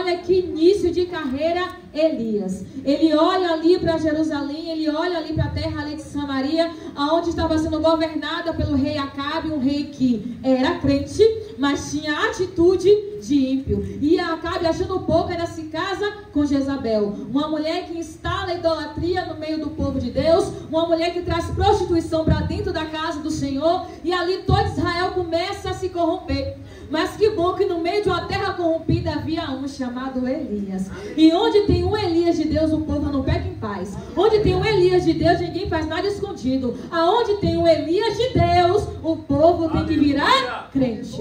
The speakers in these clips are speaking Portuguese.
olha que início de carreira Elias. Ele olha ali para Jerusalém, ele olha ali para a terra ali de Samaria, onde estava sendo governada pelo rei Acabe, um rei que era crente, mas tinha atitude de ímpio. E Acabe, achando pouco, ainda se casa com Jezabel, uma mulher que instala idolatria no meio do povo de Deus, uma mulher que traz prostituição para dentro da casa do Senhor, e ali todo Israel começa a se corromper. Mas que bom que no meio de uma terra corrompida havia um chamado Elias. E onde tem um Elias de Deus, o povo não peca em paz. Onde tem um Elias de Deus, ninguém faz nada escondido. Aonde tem um Elias de Deus, o povo tem que virar crente.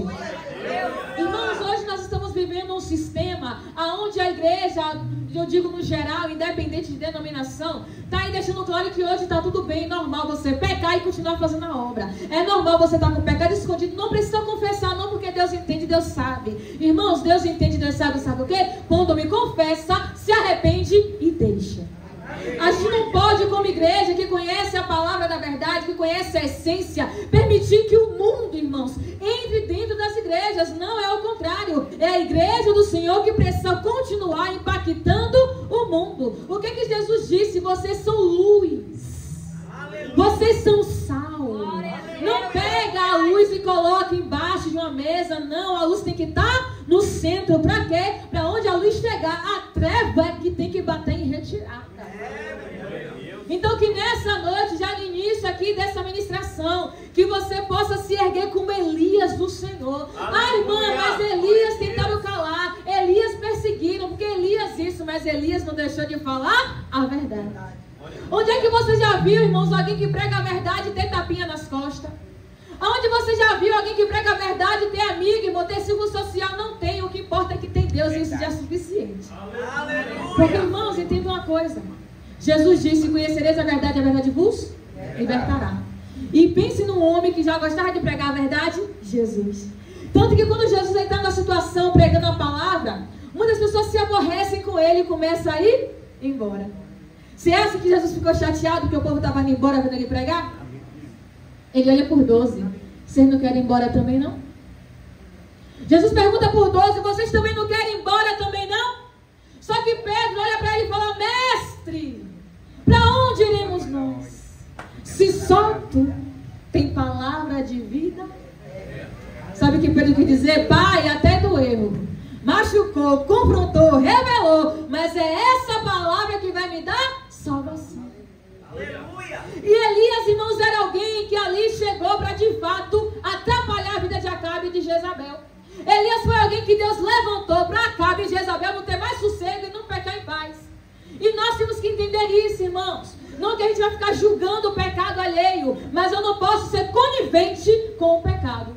Irmãos, hoje nós estamos vivendo um sistema onde a igreja, eu digo no geral, independente de denominação, está aí deixando claro que hoje está tudo bem, normal você pecar e continuar fazendo a obra. É normal você estar com o pecado escondido, não precisa confessar não, porque Deus entende, Deus sabe. Irmãos, Deus entende, Deus sabe, sabe o quê? Quando me confessa, se arrepende e deixa. A gente não pode, como igreja que conhece a palavra da verdade, que conhece a essência, permitir que o mundo, irmãos, entre dentro das igrejas. Não, é o contrário. É a igreja do Senhor que precisa continuar impactando o mundo. O que que Jesus disse? Vocês são luz. Vocês são sal. Não pega a luz e coloca embaixo de uma mesa. Não, a luz tem que estar no centro. Para quê? Para onde a luz chegar, a treva é que tem que bater em retirada. Então que nessa noite, já no início aqui dessa ministração, que você possa se erguer como Elias do Senhor. Ah, irmã, mas Elias tentaram calar, Elias perseguiram, porque Elias isso, mas Elias não deixou de falar a verdade. Onde é que você já viu, irmãos, alguém que prega a verdade e ter tapinha nas costas? Onde você já viu alguém que prega a verdade e ter amigo, irmão, ter círculo social? Não tem, o que importa é que tem Deus e isso já é suficiente. Porque, irmãos, entenda uma coisa. Jesus disse: conhecereis a verdade vos libertará. E pense num homem que já gostava de pregar a verdade, Jesus. Tanto que quando Jesus está na situação pregando a palavra, muitas pessoas se aborrecem com ele e começam a ir embora. Você acha que Jesus ficou chateado porque o povo estava indo embora vendo ele pregar? Ele olha por 12. Vocês não querem ir embora também não? Jesus pergunta por 12: vocês também não querem ir embora também não? Só que Pedro olha para ele e fala: mestre, para onde iremos nós? Se só tu tem palavra de vida. Sabe o que Pedro quis dizer? Pai, até doeu, machucou, confrontou, revelou, mas é essa palavra que vai me dar salvação. Aleluia. E Elias, irmãos, era alguém que ali chegou para de fato atrapalhar a vida de Acabe e de Jezabel. Elias foi alguém que Deus levantou para Acabe e Jezabel não ter mais sossego e não pecar em paz. E nós temos que entender isso, irmãos. Não que a gente vai ficar julgando o pecado alheio, mas eu não posso ser conivente com o pecado.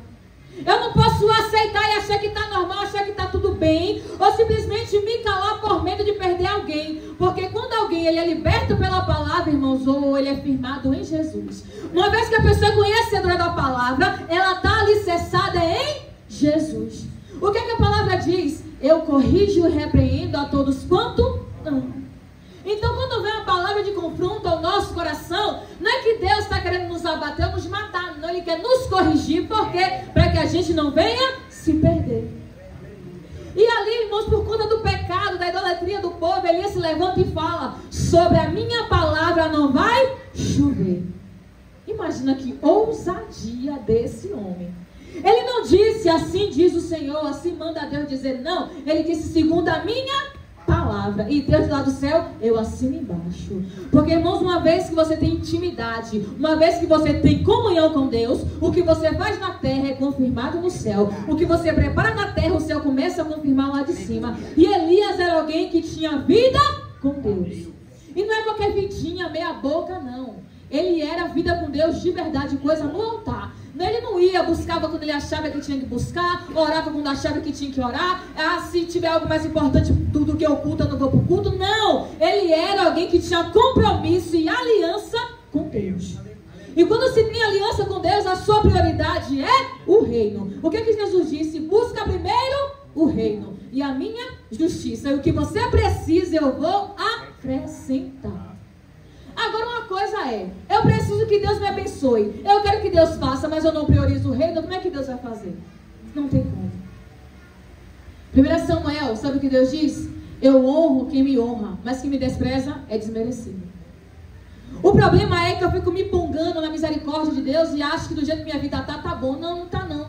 Eu não posso aceitar e achar que está normal, achar que está tudo bem, ou simplesmente me calar por medo de perder alguém. Porque quando alguém ele é liberto pela palavra, irmãos, ou ele é firmado em Jesus, uma vez que a pessoa é conhecedora da palavra, ela está alicerçada em Jesus. O que é que a palavra diz? Eu corrijo e repreendo a todos quanto amo. Então, quando vem a palavra de confronto ao nosso coração, não é que Deus está querendo nos abater ou nos matar, não, Ele quer nos corrigir, porque para que a gente não venha se perder. E ali, irmãos, por conta do pecado, da idolatria do povo, Elias se levanta e fala: sobre a minha palavra não vai chover. Imagina que ousadia desse homem. Ele não disse: assim diz o Senhor, assim manda Deus dizer. Não, ele disse: segundo a minha palavra. E Deus lá do céu, eu assino embaixo. Porque, irmãos, uma vez que você tem intimidade, uma vez que você tem comunhão com Deus, o que você faz na terra é confirmado no céu. O que você prepara na terra, o céu começa a confirmar lá de cima. E Elias era alguém que tinha vida com Deus. E não é qualquer vidinha, meia boca, não. Ele era vida com Deus de verdade, coisa no altar. Ele não ia, buscava quando ele achava que tinha que buscar, orava quando achava que tinha que orar. Ah, se tiver algo mais importante do que o culto, eu não vou para o culto. Não, ele era alguém que tinha compromisso e aliança com Deus. E quando se tem aliança com Deus, a sua prioridade é o reino. O que Jesus disse? Busca primeiro o reino e a minha justiça. E o que você precisa, eu vou acrescentar. Agora uma coisa é, eu preciso que Deus me abençoe, eu quero que Deus faça, mas eu não priorizo o reino. Como é que Deus vai fazer? Não tem como. 1 Samuel, sabe o que Deus diz? Eu honro quem me honra, mas quem me despreza é desmerecido. O problema é que eu fico me pongando na misericórdia de Deus e acho que do jeito que minha vida tá bom. Não, não tá não.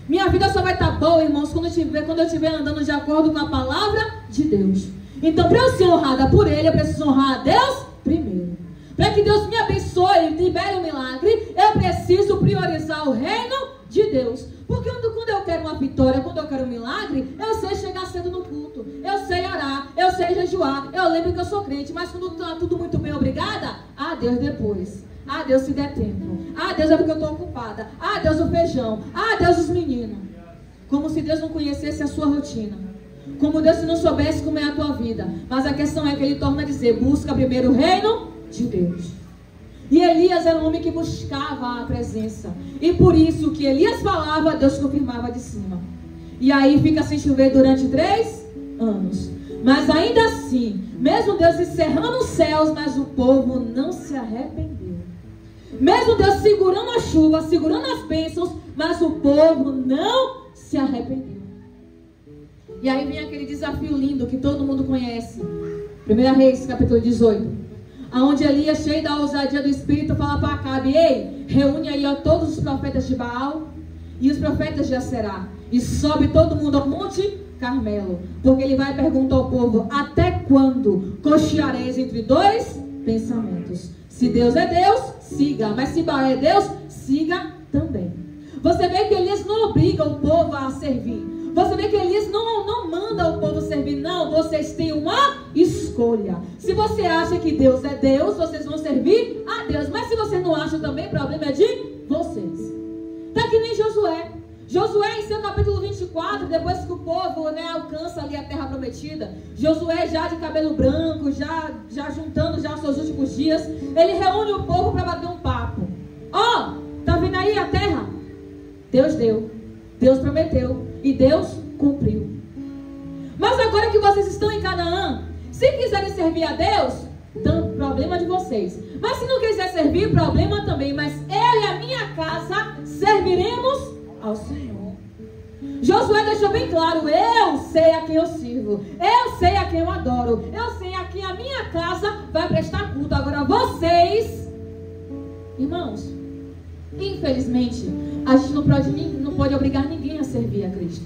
Minha vida só vai estar boa, irmãos, quando eu estiver andando de acordo com a palavra de Deus. Então, para eu ser honrada por Ele, eu preciso honrar a Deus primeiro. Para que Deus me abençoe e libere um milagre, eu preciso priorizar o reino de Deus. Porque quando eu quero uma vitória, quando eu quero um milagre, eu sei chegar cedo no culto, eu sei orar, eu sei jejuar, eu lembro que eu sou crente, mas quando está tudo muito bem, obrigada, ah, Deus depois. Ah, Deus, se der tempo. Ah, Deus, é porque eu estou ocupada. Ah, Deus, o feijão. Ah, Deus, os meninos. Como se Deus não conhecesse a sua rotina. Como Deus se não soubesse como é a tua vida. Mas a questão é que Ele torna a dizer, busca primeiro o reino de Deus. E Elias era um homem que buscava a presença. E por isso que Elias falava, Deus confirmava de cima. E aí fica sem chover durante 3 anos. Mas ainda assim, mesmo Deus encerrando os céus, mas o povo não se arrependeu. Mesmo Deus segurando a chuva, segurando as bênçãos, mas o povo não se arrependeu. E aí vem aquele desafio lindo que todo mundo conhece. 1 Reis, capítulo 18. Onde Elias, cheio da ousadia do Espírito, fala para Acabe, ei, reúne aí ó, todos os profetas de Baal e os profetas de Aserá. E sobe todo mundo ao monte Carmelo. Porque ele vai perguntar ao povo, até quando cocheareis entre 2 pensamentos? Se Deus é Deus, siga. Mas se Baal é Deus, siga também. Você vê que Elias não obriga o povo a servir. Você vê que Elias não manda o povo servir. Não, vocês têm uma escolha. Se você acha que Deus é Deus, vocês vão servir a Deus. Mas se você não acha também, o problema é de vocês. Tá que nem Josué. Josué, em seu capítulo 24, depois que o povo alcança ali a terra prometida, Josué já de cabelo branco, já juntando já os seus últimos dias, ele reúne o povo para bater um papo. Ó, tá vendo aí a terra? Deus deu, Deus prometeu e Deus cumpriu. Mas agora que vocês estão em Canaã, se quiserem servir a Deus, então, problema de vocês. Mas se não quiser servir, problema também. Mas eu e a minha casa serviremos ao Senhor. Josué deixou bem claro, eu sei a quem eu sirvo, eu sei a quem eu adoro, eu sei a quem a minha casa vai prestar culto. Agora vocês, irmãos, infelizmente a gente não pode obrigar ninguém a servir a Cristo.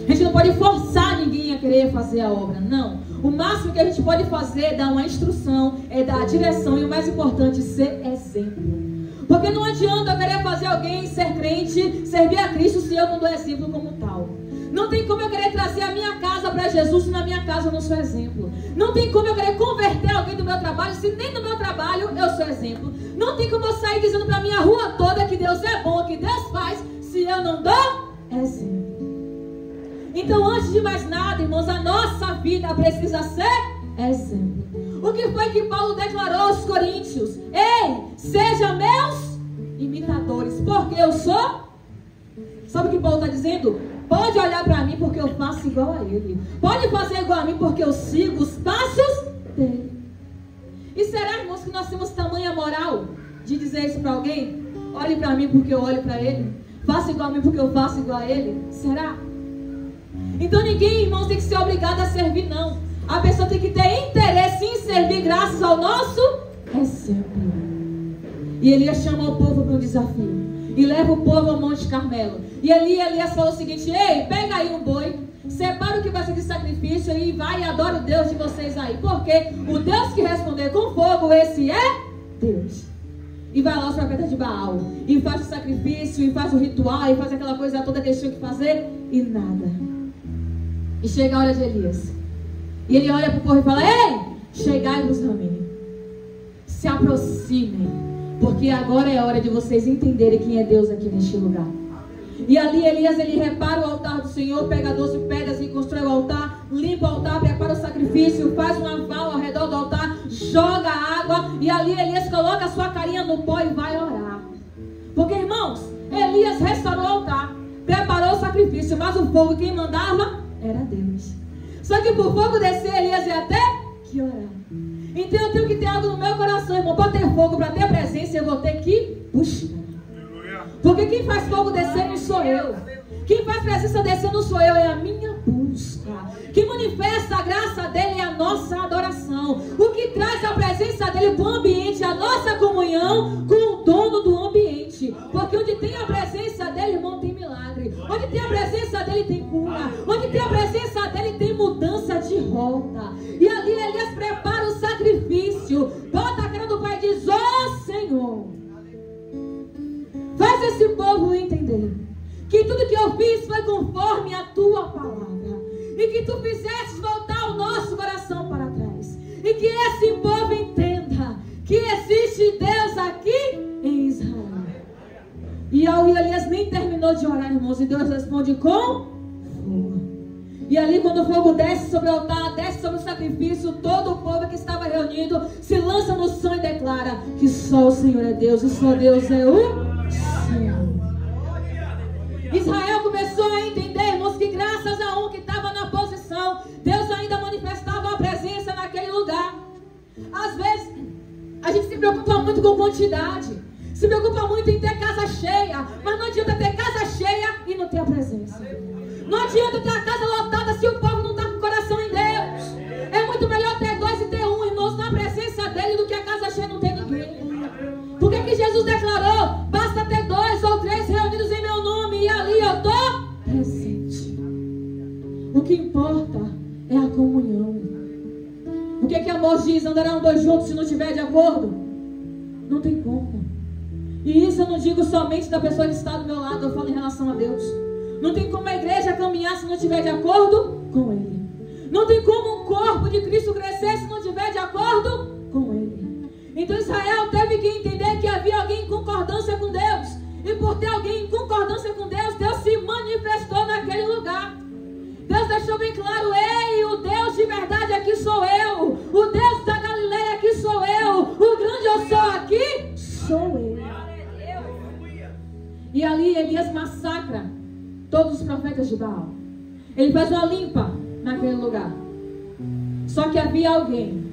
A gente não pode forçar ninguém a querer fazer a obra, não. O máximo que a gente pode fazer é dar uma instrução, é dar a direção e o mais importante, ser exemplo. Porque não adianta eu querer fazer alguém ser crente, servir a Cristo, se eu não dou exemplo como tal. Não tem como eu querer trazer a minha casa para Jesus se na minha casa eu não sou exemplo. Não tem como eu querer converter alguém do meu trabalho se nem no meu trabalho eu sou exemplo. Não tem como eu sair dizendo para a minha rua toda que Deus é bom, que Deus faz, se eu não dou exemplo. Então, antes de mais nada, irmãos, a nossa vida precisa ser exemplo. O que foi que Paulo declarou aos coríntios? Ei, sejam meus imitadores, porque eu sou... Sabe o que Paulo está dizendo? Pode olhar para mim porque eu faço igual a ele. Pode fazer igual a mim porque eu sigo os passos dele. E será, irmãos, que nós temos tamanha moral de dizer isso para alguém? Olhe para mim porque eu olho para ele. Faça igual a mim porque eu faço igual a ele. Será? Então ninguém, irmãos, tem que ser obrigado a servir, não. A pessoa tem que ter interesse em servir graças ao nosso exemplo. E Elias chama o povo para um desafio. E leva o povo ao Monte Carmelo. E Elias falou o seguinte: ei, pega aí um boi, separa o que vai ser de sacrifício e vai e adora o Deus de vocês aí. Porque o Deus que responder com fogo, esse é Deus. E vai lá os profetas de Baal. E faz o sacrifício, e faz o ritual, e faz aquela coisa toda que eles tinham que fazer. E nada. E chega a hora de Elias. E ele olha para o povo e fala: ei, chegai-vos a mim. Se aproximem. Porque agora é a hora de vocês entenderem quem é Deus aqui neste lugar. E ali Elias, ele repara o altar do Senhor, pega 12 pedras e constrói o altar, limpa o altar, prepara o sacrifício, faz uma vala ao redor do altar, joga água. E ali Elias coloca a sua carinha no pó e vai orar. Porque, irmãos, Elias restaurou o altar, preparou o sacrifício, mas o fogo quem mandava era Deus. Só que por fogo descer, Elias ia até que orar. Então eu tenho que ter algo no meu coração, irmão. Para ter fogo, para ter presença, eu vou ter que buscar. Porque quem faz fogo descer não sou eu. Quem faz presença descer não sou eu, é a minha busca. Que manifesta a graça dele é a nossa adoração. O que traz a presença dele para o ambiente, a nossa comunhão com o dono do ambiente. Porque onde tem a presença dele, irmão, tem milagre. Onde tem a presença dele, tem cura. Onde tem a presença dele, tem mudança de rota. E ali Elias prepara o sacrifício. Bota a cara do pai e diz: ó Senhor, faz esse povo entender que tudo que eu fiz foi conforme a tua palavra. E que tu fizeste voltar o nosso coração para trás. E que esse povo entenda que existe Deus aqui em Israel. E Elias nem terminou de orar, irmãos, e Deus responde com fogo. E ali quando o fogo desce sobre o altar, desce sobre o sacrifício, todo o povo que estava reunido se lança no chão e declara que só o Senhor é Deus, e só Deus é o Senhor. Israel começou a entender, irmãos, que graças a um que estava na posição, Deus ainda manifestava a presença naquele lugar. Às vezes a gente se preocupa muito com quantidade, se preocupa muito em ter casa cheia, mas não adianta ter casa cheia e não ter a presença. Não adianta ter a casa lotada se o povo não está com o coração em Deus. É muito melhor ter dois e ter um, irmãos, na presença dele, do que a casa cheia e não ter ninguém. Por que Jesus declarou: basta ter 2 ou 3 reunidos em meu nome, e ali eu estou presente. O que importa é a comunhão. O que amor diz? Andarão 2 juntos se não estiver de acordo? Não tem como. E isso eu não digo somente da pessoa que está do meu lado, eu falo em relação a Deus. Não tem como a igreja caminhar se não estiver de acordo com Ele. Não tem como um corpo de Cristo crescer se não estiver de acordo com Ele. Então Israel teve que entender que havia alguém em concordância com Deus. E por ter alguém em concordância com Deus, Deus se manifestou naquele lugar. Deus deixou bem claro: ei, o Deus de verdade aqui sou eu. O Deus da Galileia aqui sou eu. O grande eu sou aqui sou eu. E ali Elias massacra todos os profetas de Baal. Ele faz uma limpa naquele lugar. Só que havia alguém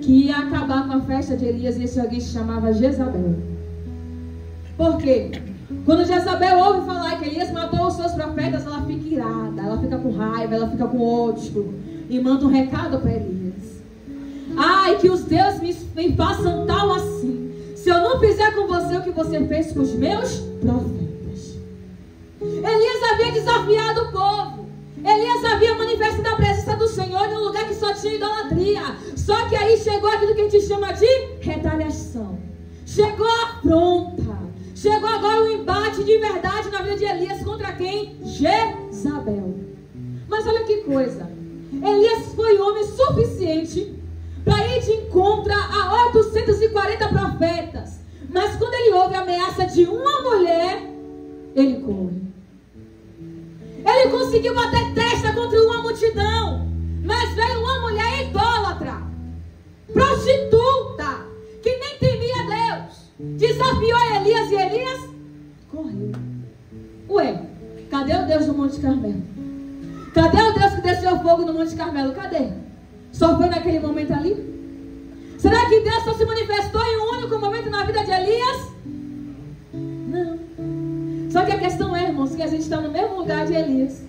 que ia acabar com a festa de Elias, e esse alguém se chamava Jezabel. Por quê? Quando Jezabel ouve falar que Elias matou os seus profetas, ela fica irada, ela fica com raiva, ela fica com ódio, e manda um recado para Elias: ai, que os deuses me façam tal assim, se eu não fizer com você o que você fez com os meus profetas. Elias havia desafiado o povo. Elias havia manifestado a presença do Senhor em um lugar que só tinha idolatria. Só que aí chegou aquilo que a gente chama de retaliação. Chegou a afronta. Chegou agora o embate de verdade na vida de Elias contra quem? Jezabel. Mas olha que coisa. Elias foi homem suficiente para ir de encontro a 840 profetas. Mas quando ele ouve a ameaça de uma mulher, ele corre. Ele conseguiu bater testa contra uma multidão, mas veio uma mulher idólatra, prostituta, que nem temia Deus, desafiou Elias, e Elias correu. Ué, cadê o Deus do Monte Carmelo? Cadê o Deus que desceu fogo no Monte Carmelo? Cadê? Só foi naquele momento ali? Será que Deus só se manifestou em um único momento na vida de Elias? Não. Só que a questão é, irmãos, que a gente está no mesmo lugar de Elias.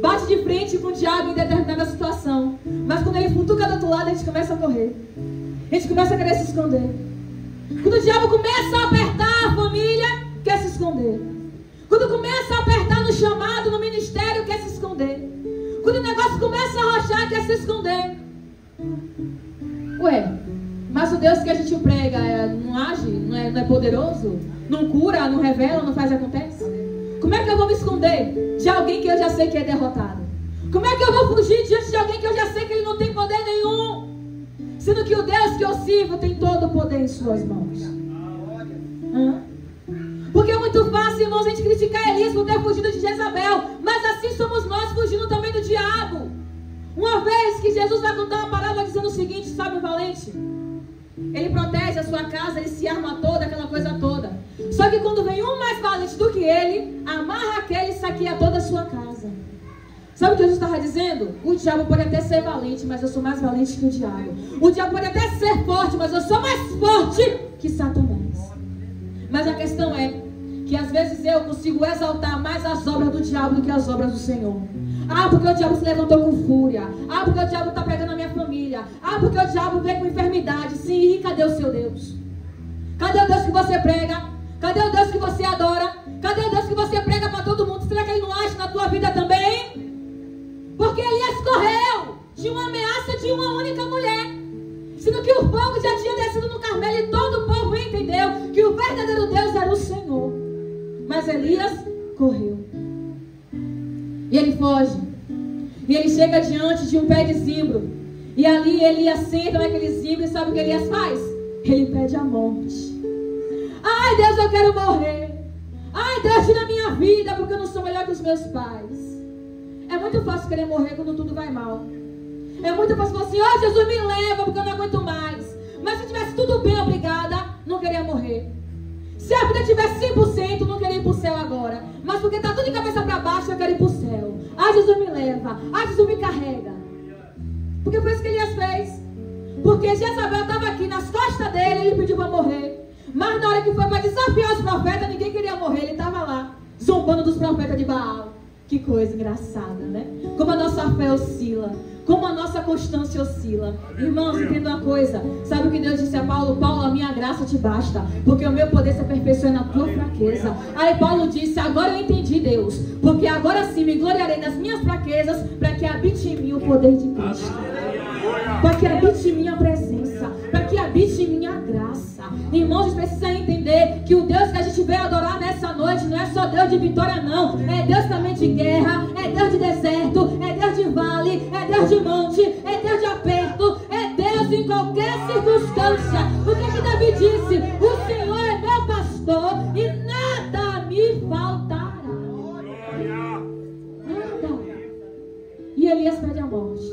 Bate de frente com o diabo em determinada situação. Mas quando ele futuca do outro lado, a gente começa a correr. A gente começa a querer se esconder. Quando o diabo começa a apertar a família, quer se esconder. Quando começa a apertar no chamado, no ministério, quer se esconder. Quando o negócio começa a arrochar, quer se esconder. Ué, mas o Deus que a gente prega não age, não é poderoso? Não cura, não revela, não faz, acontece? Como é que eu vou me esconder de alguém que eu já sei que é derrotado? Como é que eu vou fugir diante de alguém que eu já sei que ele não tem poder nenhum? Sendo que o Deus que eu sirvo tem todo o poder em suas mãos. Porque é muito fácil, irmãos, a gente criticar Elias por ter fugido de Jezabel. Mas assim somos nós, fugindo também do diabo. Uma vez que Jesus vai contar uma parábola dizendo o seguinte: sabe o valente? Ele protege a sua casa, ele se arma toda, aquela coisa toda. Só que quando vem um mais valente do que ele, amarra aquele e saqueia toda a sua casa. Sabe o que Jesus estava dizendo? O diabo pode até ser valente, mas eu sou mais valente que o diabo. O diabo pode até ser forte, mas eu sou mais forte que Satanás. Mas a questão é que às vezes eu consigo exaltar mais as obras do diabo do que as obras do Senhor. Ah, porque o diabo se levantou com fúria. Ah, porque o diabo está pegando a minha família. Ah, porque o diabo veio com enfermidade. Sim, e cadê o seu Deus? Cadê o Deus que você prega? Cadê o Deus que você adora? Cadê o Deus que você prega para todo mundo? Será que ele não age na tua vida também? Porque Elias correu de uma ameaça de uma única mulher. Sendo que o fogo já tinha descido no Carmelo e todo o povo entendeu que o verdadeiro Deus era o Senhor. Mas Elias correu. E ele foge. E ele chega diante de um pé de zimbro. E ali Elias senta naquele zimbro e sabe o que Elias faz? Ele pede a morte. Ai, Deus, eu quero morrer. Ai, Deus, tira a minha vida porque eu não sou melhor que os meus pais. É muito fácil querer morrer quando tudo vai mal. É muito fácil falar assim, ó, Jesus, me leva porque eu não aguento mais. Mas se tivesse tudo bem, obrigada, não queria morrer. Se a vida tivesse 100%, não queria ir para o céu agora. Mas porque está tudo de cabeça para baixo, eu quero ir para o céu. Ah, Jesus, me leva. Ah, Jesus, me carrega. Porque foi isso que Elias fez. Porque Jezabel estava aqui nas costas dele, ele pediu para morrer. Mas na hora que foi para desafiar os profetas, ninguém queria morrer, ele estava lá, zombando dos profetas de Baal. Que coisa engraçada, né? Como a nossa fé oscila, como a nossa constância oscila. Irmãos, entenda uma coisa. Sabe o que Deus disse a Paulo? Paulo, a minha graça te basta, porque o meu poder se aperfeiçoa na tua fraqueza. Aí Paulo disse, agora eu entendi, Deus, porque agora sim me gloriarei nas minhas fraquezas, para que habite em mim o poder de Cristo, para que habite em mim a presença, para que habite em mim a graça. Irmãos, a gente precisa entender que o Deus que a gente veio adorar nessa noite não é só Deus de vitória, não. É Deus também de guerra, é Deus de deserto, é Deus de vale, é Deus de monte, é Deus de aperto, é Deus em qualquer circunstância. O que Davi disse? O Senhor é meu pastor e nada me faltará. Nada. E Elias pede a morte.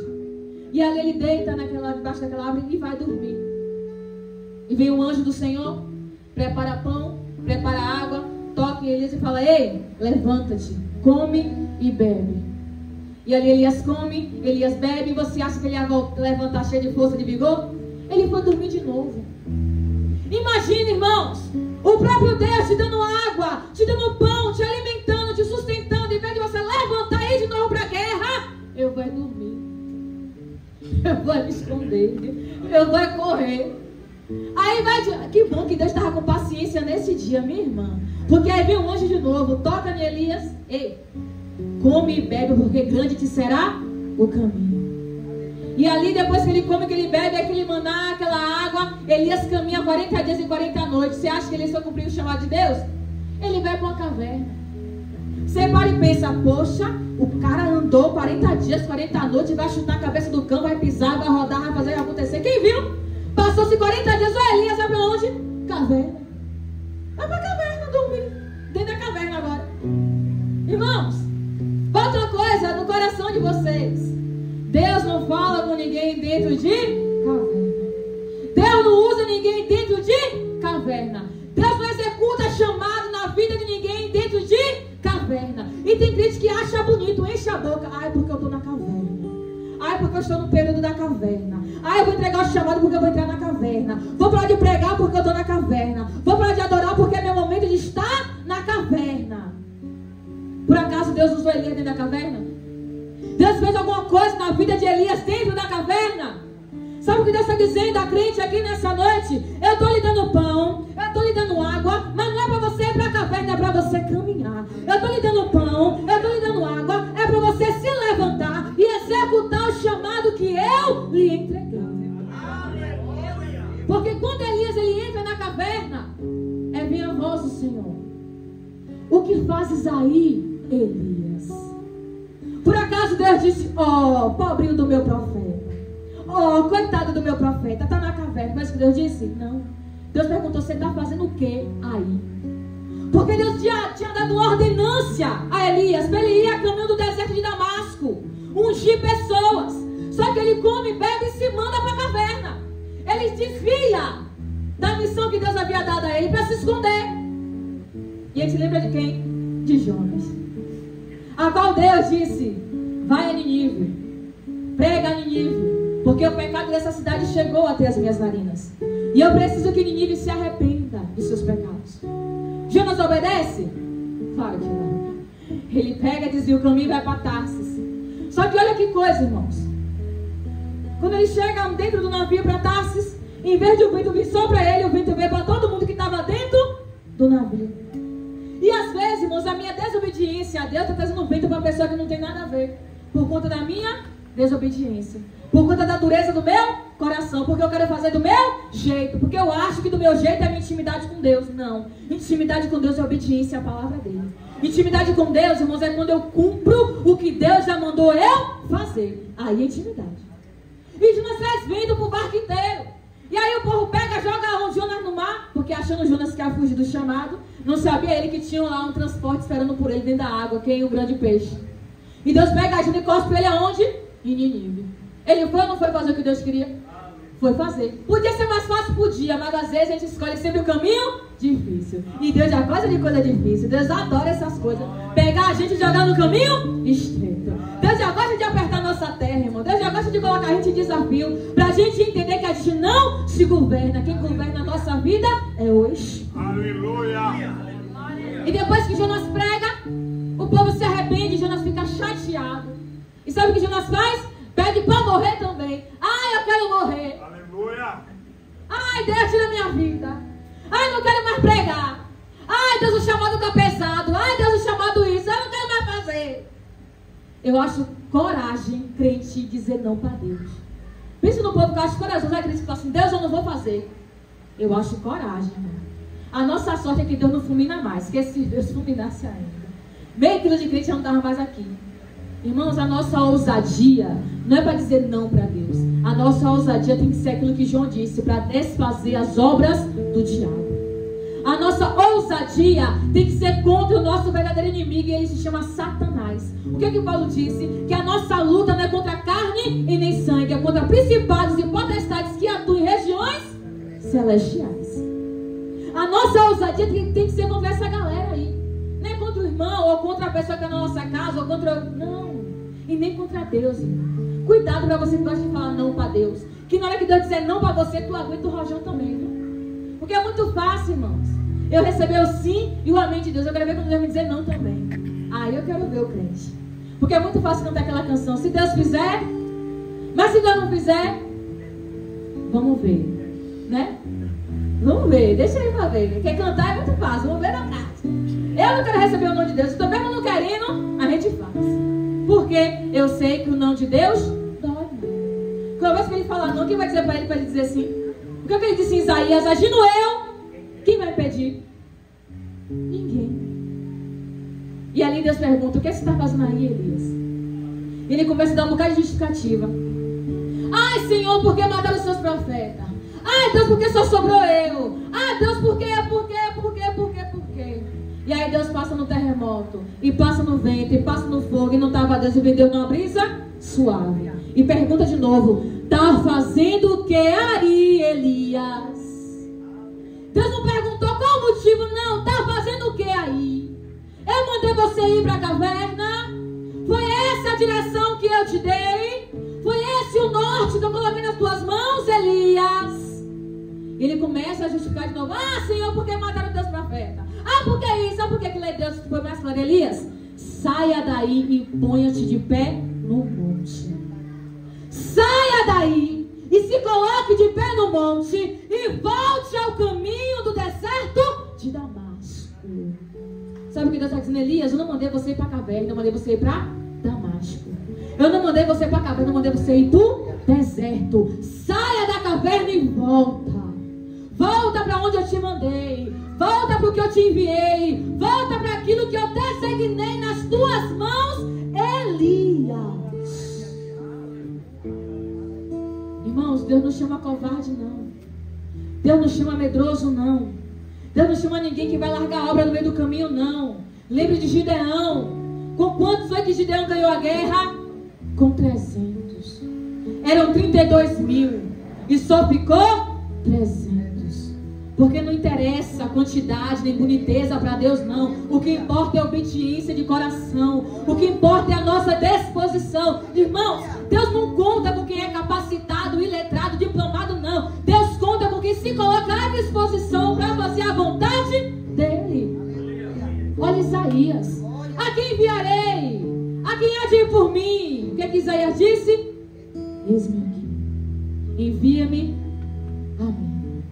E ali ele deita debaixo daquela árvore e vai dormir. E vem um anjo do Senhor, prepara pão, prepara água, toca em Elias e fala, ei, levanta-te, come e bebe. E ali Elias come, Elias bebe, e você acha que ele ia levantar cheio de força, de vigor? Ele foi dormir de novo. Imagina, irmãos, o próprio Deus te dando água, te dando pão, te alimentando, te sustentando, em vez de você levantar e ir de novo para a guerra, eu vou dormir, eu vou me esconder, eu vou correr. Aí vai, que bom que Deus estava com paciência nesse dia, minha irmã. Porque aí vem um anjo de novo, toca em Elias, ei, come e bebe, porque grande te será o caminho. E ali depois que ele come, que ele bebe, aquele maná, aquela água, Elias caminha 40 dias e 40 noites. Você acha que ele só cumpriu o chamado de Deus? Ele vai para uma caverna. Você para e pensa, poxa, o cara andou 40 dias, 40 noites, vai chutar a cabeça do cão, vai pisar, vai rodar, vai fazer acontecer. Quem viu? Passou-se 40 dias, olha Elias, vai para onde? Caverna. Vai para a caverna dormir. Dentro da caverna agora. Irmãos, outra coisa no coração de vocês. Deus não fala com ninguém dentro de caverna. Deus não usa ninguém dentro de caverna. Deus não executa chamado na vida de ninguém dentro de caverna. E tem crente que acha bonito, enche a boca. Ai, porque eu estou na caverna. Ai, porque eu estou no período da caverna. Ai, eu vou entregar o chamado porque eu vou entrar na caverna. Vou parar de pregar porque eu estou na caverna. Vou parar de adorar porque é meu momento de estar na caverna. Por acaso Deus usou Elias dentro da caverna? Deus fez alguma coisa na vida de Elias dentro da caverna? Sabe o que Deus está dizendo a crente aqui nessa noite? Eu estou lhe dando pão, eu estou lhe dando água, mas não é para você ir para a caverna, é para você caminhar. Eu estou lhe dando pão, eu estou lhe dando água, é para você se levantar e executar o chamado que eu lhe entreguei. Porque quando Elias ele entra na caverna, é bem a voz do Senhor. O que fazes aí, Elias? Por acaso Deus disse, ó, pobrinho do meu profeta. Oh, coitado do meu profeta, está na caverna. Mas o que Deus disse? Não. Deus perguntou, você está fazendo o que aí? Porque Deus tinha dado uma ordenância a Elias para ele ir a caminho do deserto de Damasco, ungir pessoas. Só que ele come, bebe e se manda para a caverna. Ele desvia da missão que Deus havia dado a ele para se esconder. E a gente lembra de quem? De Jonas. A qual Deus disse, vai a Nínive, prega a Nínive, porque o pecado dessa cidade chegou até as minhas narinas. E eu preciso que Nínive se arrependa dos seus pecados. Jonas obedece? Claro que não. Ele pega, desvia o caminho e vai para Tarsis. Só que olha que coisa, irmãos. Quando ele chega dentro do navio para Tarsis, em vez de o vento vir só para ele, o vento veio para todo mundo que estava dentro do navio. E às vezes, irmãos, a minha desobediência a Deus está trazendo vento para uma pessoa que não tem nada a ver. Por conta da minha desobediência. Por conta da dureza do meu coração. Porque eu quero fazer do meu jeito. Porque eu acho que do meu jeito é minha intimidade com Deus. Não. Intimidade com Deus é obediência à palavra dele. Intimidade com Deus, irmãos, é quando eu cumpro o que Deus já mandou eu fazer. Aí é intimidade. E Jonas traz vento pro barco inteiro. E aí o povo pega, joga o Jonas no mar, porque achando o Jonas que ia fugir do chamado, não sabia ele que tinha lá um transporte esperando por ele dentro da água, que é o grande peixe. E Deus pega a Jonas e cospe ele aonde? Em Nínive. Ele foi ou não foi fazer o que Deus queria? Foi fazer. Podia ser mais fácil? Podia, mas às vezes a gente escolhe sempre o caminho difícil. E Deus já gosta de coisa difícil. Deus adora essas coisas. Pegar a gente e jogar no caminho estreito. Deus já gosta de apertar nossa terra, irmão. Deus já gosta de colocar a gente em desafio. Pra gente entender que a gente não se governa. Quem governa a nossa vida é o Espírito. Aleluia. E depois que Jonas prega, o povo se arrepende. Jonas fica chateado. E sabe o que Jonas faz? Pede para morrer também. Ai, eu quero morrer. Aleluia. Ai, Deus, tira minha vida. Ai, não quero mais pregar. Ai, Deus, o chamado está pesado. Ai, Deus, o chamado isso. Eu não quero mais fazer. Eu acho coragem, crente, dizer não para Deus. Pensa no povo que eu acho corajoso. Ai, crente, que fala assim, Deus, eu não vou fazer. Eu acho coragem, irmão. A nossa sorte é que Deus não fulmina mais. Que se Deus fulminasse ainda, meio quilo de crente já não estava mais aqui. Irmãos, a nossa ousadia não é para dizer não para Deus. A nossa ousadia tem que ser aquilo que João disse, para desfazer as obras do diabo. A nossa ousadia tem que ser contra o nosso verdadeiro inimigo, e ele se chama Satanás. O que Paulo disse? Que a nossa luta não é contra carne e nem sangue, é contra principados e potestades que atuam em regiões celestiais. A nossa ousadia tem que ser contra essa galera aí. Não é contra o irmão, ou contra a pessoa que é na nossa casa, ou contra... Não. E nem contra Deus, irmão. Cuidado para você que gosta de falar não para Deus. Que na hora que Deus disser não para você, tu aguenta o rojão também, viu? Porque é muito fácil, irmãos. Eu receber o sim e o amém de Deus. Eu quero ver quando Deus me dizer não também. Aí eu quero ver o crente. Porque é muito fácil cantar aquela canção. Se Deus fizer, mas se Deus não fizer, vamos ver, né? Vamos ver, deixa aí pra ver. Quer cantar é muito fácil, vamos ver na prática. Eu não quero receber o não de Deus. Se também não querendo, a gente faz. Porque eu sei que o não de Deus dói. Cada vez que ele fala não, quem vai dizer para ele dizer sim? O que ele disse em Isaías? Agindo eu, quem vai pedir? Ninguém. E ali Deus pergunta, o que você está fazendo aí, Elias? E ele começa a dar um bocado de justificativa. Ai, Senhor, por que mataram os seus profetas? Ai, Deus, por que só sobrou eu? Ai, Deus, por quê? E aí Deus passa no terremoto, e passa no vento, e passa no fogo, e não estava Deus, e me deu numa brisa suave. E pergunta de novo, tá fazendo o que aí, Elias? Deus não perguntou qual o motivo, não, tá fazendo o que aí? Eu mandei você ir para a caverna? Foi essa a direção que eu te dei? Foi esse o norte que eu coloquei nas tuas mãos, Elias? E ele começa a justificar de novo, ah, Senhor, por que mataram os teus profetas? Ah, por que isso? Ah, por que Deus foi mais claro? Elias, saia daí e ponha-te de pé no monte. Saia daí e se coloque de pé no monte e volte ao caminho do deserto de Damasco. Sabe o que Deus está dizendo, Elias? Eu não mandei você ir para a caverna, eu mandei você ir para Damasco. Eu não mandei você ir para a caverna, eu mandei você ir para o deserto. Saia da caverna e volta. Volta para onde eu te mandei. Volta para o que eu te enviei. Volta para aquilo que eu designei nas tuas mãos, Elias. Irmãos, Deus não chama covarde, não. Deus não chama medroso, não. Deus não chama ninguém que vai largar a obra no meio do caminho, não. Lembre de Gideão. Com quantos foi que Gideão ganhou a guerra? Com 300. Eram 32 mil. E só ficou 300. Porque não interessa a quantidade nem boniteza para Deus, não. O que importa é a obediência de coração. O que importa é a nossa disposição. Irmãos, Deus não conta com quem é capacitado, iletrado, diplomado, não. Deus conta com quem se coloca à disposição para fazer a vontade dele. Olha Isaías. A quem enviarei? A quem há de ir por mim? O que eis-me aqui. Envia-me a mim.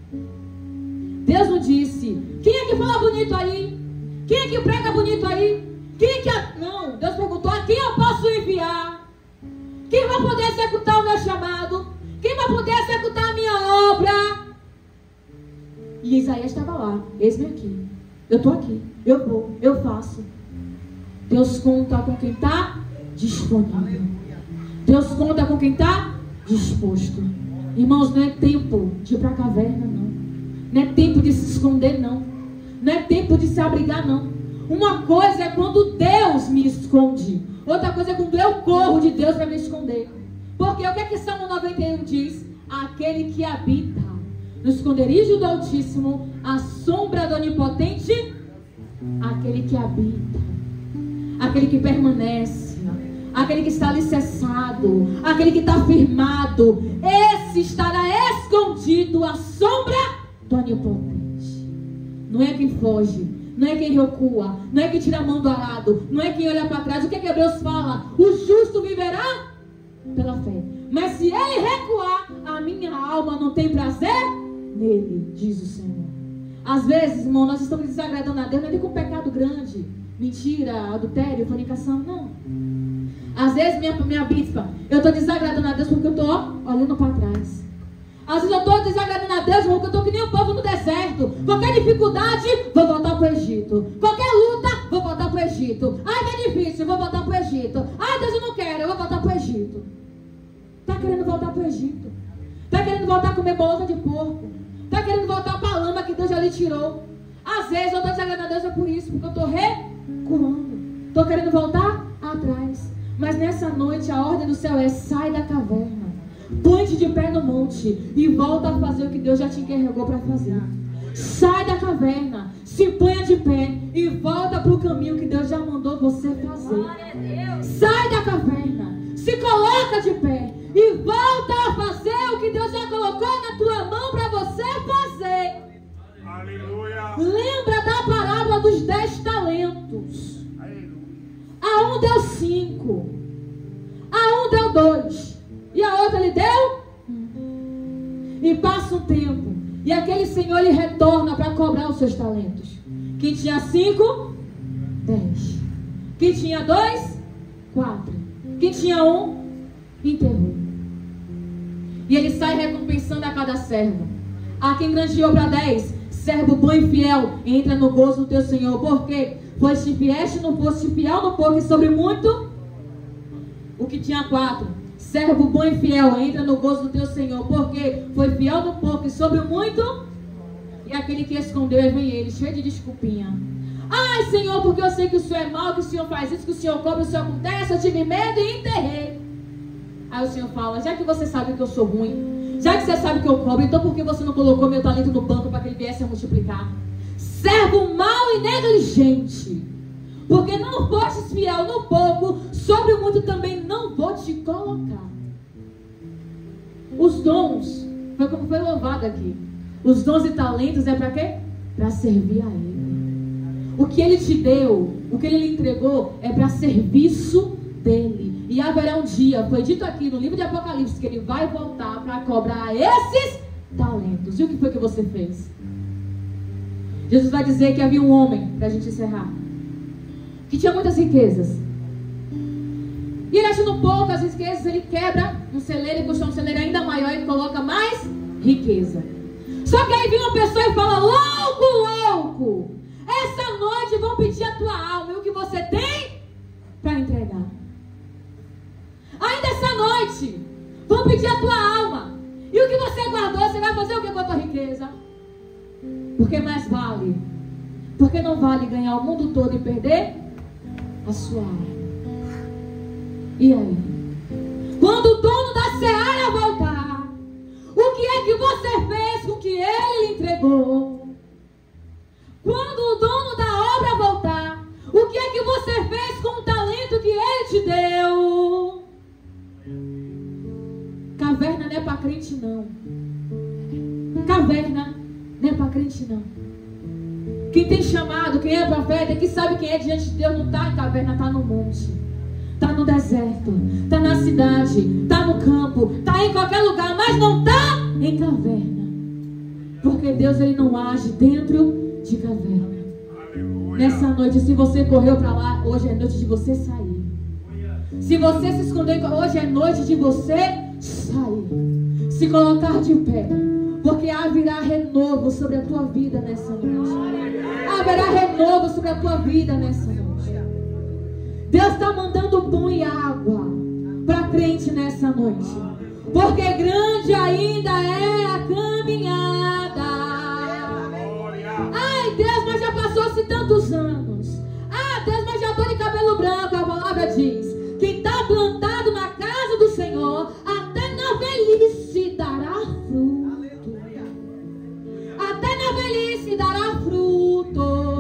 Deus não disse: quem é que fala bonito aí? Quem é que prega bonito aí? Quem é que... Não, Deus perguntou: a quem eu posso enviar? Quem vai poder executar o meu chamado? Quem vai poder executar a minha obra? E Isaías estava lá: eis-me aqui, eu estou aqui, eu vou, eu faço. Deus conta com quem está disponível. Deus conta com quem está disposto. Irmãos, não é tempo de ir para a caverna, não. Não é tempo de se esconder, não. Não é tempo de se abrigar, não. Uma coisa é quando Deus me esconde. Outra coisa é quando eu corro de Deus para me esconder. Porque o que é que Salmo 91 diz? Aquele que habita no esconderijo do Altíssimo, a sombra do Onipotente, aquele que habita, aquele que permanece, aquele que está alicerçado, aquele que está firmado, esse estará escondido à sombra do Onipotente. Não é quem foge, não é quem recua, não é quem tira a mão do arado, não é quem olha para trás. O que é que Hebreus fala? O justo viverá pela fé. Mas se ele recuar, a minha alma não tem prazer nele, diz o Senhor. Às vezes, irmão, nós estamos desagradando a Deus, não é com pecado grande, mentira, adultério, fornicação, não. Às vezes, minha bispa, eu estou desagradando a Deus porque eu estou olhando para trás. Às vezes eu estou desagradando a Deus porque eu estou que nem o povo no deserto. Qualquer dificuldade, vou voltar para o Egito. Qualquer luta, vou voltar para o Egito. Ai, que é difícil, vou voltar para o Egito. Ai, Deus, eu não quero, eu vou voltar para o Egito. Está querendo voltar para o Egito. Está querendo voltar a comer bolota de porco. Está querendo voltar para a lama que Deus já lhe tirou. Às vezes eu estou desagradando a Deus é por isso, porque eu estou recuando. Estou querendo voltar atrás. Mas nessa noite a ordem do céu é: sai da caverna. Põe-te de pé no monte e volta a fazer o que Deus já te encarregou para fazer. Sai da caverna, se ponha de pé e volta para o caminho que Deus já mandou você fazer. Sai da caverna, se coloca de pé e volta a fazer o que Deus já colocou na tua mão para você fazer. Aleluia. Lembra da parábola dos 10 talentos. A um deu 5, a um deu 2 e a outra lhe deu 1. E passa um tempo e aquele senhor lhe retorna para cobrar os seus talentos. Quem tinha 5, 10. Quem tinha 2, 4. Quem tinha 1, enterrou. E ele sai recompensando a cada servo. A quem granjeou para 10, servo bom e fiel, entra no gozo do teu Senhor. Por quê? Foste não foste fiel no pouco e sobre muito. O que tinha 4, servo bom e fiel, entra no gozo do teu Senhor. Porque foi fiel no pouco e sobre muito. E aquele que escondeu, vem ele, cheio de desculpinha. Ai, Senhor, porque eu sei que o Senhor é mau, que o Senhor faz isso, que o Senhor cobra, o Senhor acontece, eu tive medo e enterrei. Aí o Senhor fala: já que você sabe que eu sou ruim, já que você sabe que eu cobro, então por que você não colocou meu talento no banco para que ele viesse a multiplicar? Servo mau e negligente, porque não fostes fiel no pouco, sobre o muito também não vou te colocar. Os dons, foi como foi louvado aqui, os dons e talentos é para quê? Para servir a Ele. O que Ele te deu, o que Ele lhe entregou é para serviço dEle. E haverá um dia, foi dito aqui no livro de Apocalipse, que Ele vai voltar para cobrar esses talentos. E o que foi que você fez? Jesus vai dizer que havia um homem, para a gente encerrar, que tinha muitas riquezas. E ele achando pouco as riquezas, ele quebra um celeiro e construa um celeiro ainda maior e coloca mais riqueza. Só que aí vem uma pessoa e fala: louco, louco, essa noite vão pedir a tua alma. E o que você tem para entregar? Ainda essa noite vão pedir a tua alma. E o que você guardou, você vai fazer o que com a tua riqueza? Porque mais vale. Porque não vale ganhar o mundo todo e perder a sua alma. E aí? Quando o dono da seara voltar, o que é que você fez com o que ele lhe entregou? Quando o dono da obra voltar, o que é que você fez com o talento que ele te deu? Caverna não é para crente, não. Caverna não é para crente, não. Quem tem chamado, quem é profeta, que sabe quem é diante de Deus, não está em caverna, está no monte. está no deserto, está na cidade, está no campo, está em qualquer lugar, mas não está em caverna. Porque Deus, ele não age dentro de caverna. Nessa noite, se você correu para lá, hoje é noite de você sair. Se você se escondeu, hoje é noite de você sair. Se colocar de pé. Porque haverá renovo sobre a tua vida nessa noite. Haverá renovo sobre a tua vida nessa noite. Deus está mandando pão e água para crente nessa noite. Porque grande ainda é a caminhada. Ai, Deus, mas já passou-se tantos anos. Ah, Deus, mas já estou de cabelo branco. A palavra diz: quem está plantado na casa do Senhor, até na velhice dará fruto. Até na velhice dará fruto.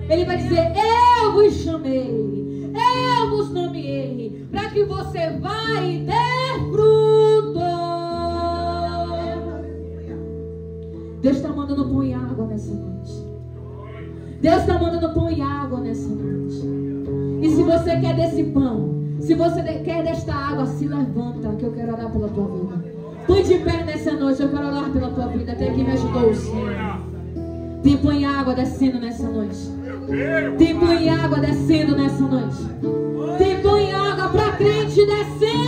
Ele vai dizer: eu vos chamei, eu vos nomeei, para que você vá e dê fruto. Deus está mandando pão e água nessa noite. Deus está mandando pão e água nessa noite. E se você quer desse pão, se você quer desta água, se levanta, que eu quero orar pela tua vida. Põe de pé nessa noite, eu quero orar pela tua vida. Até que me ajudou o Senhor. Tem pão e água descendo nessa noite. Tem pão e água descendo nessa noite. Tem pão e água para crente descendo.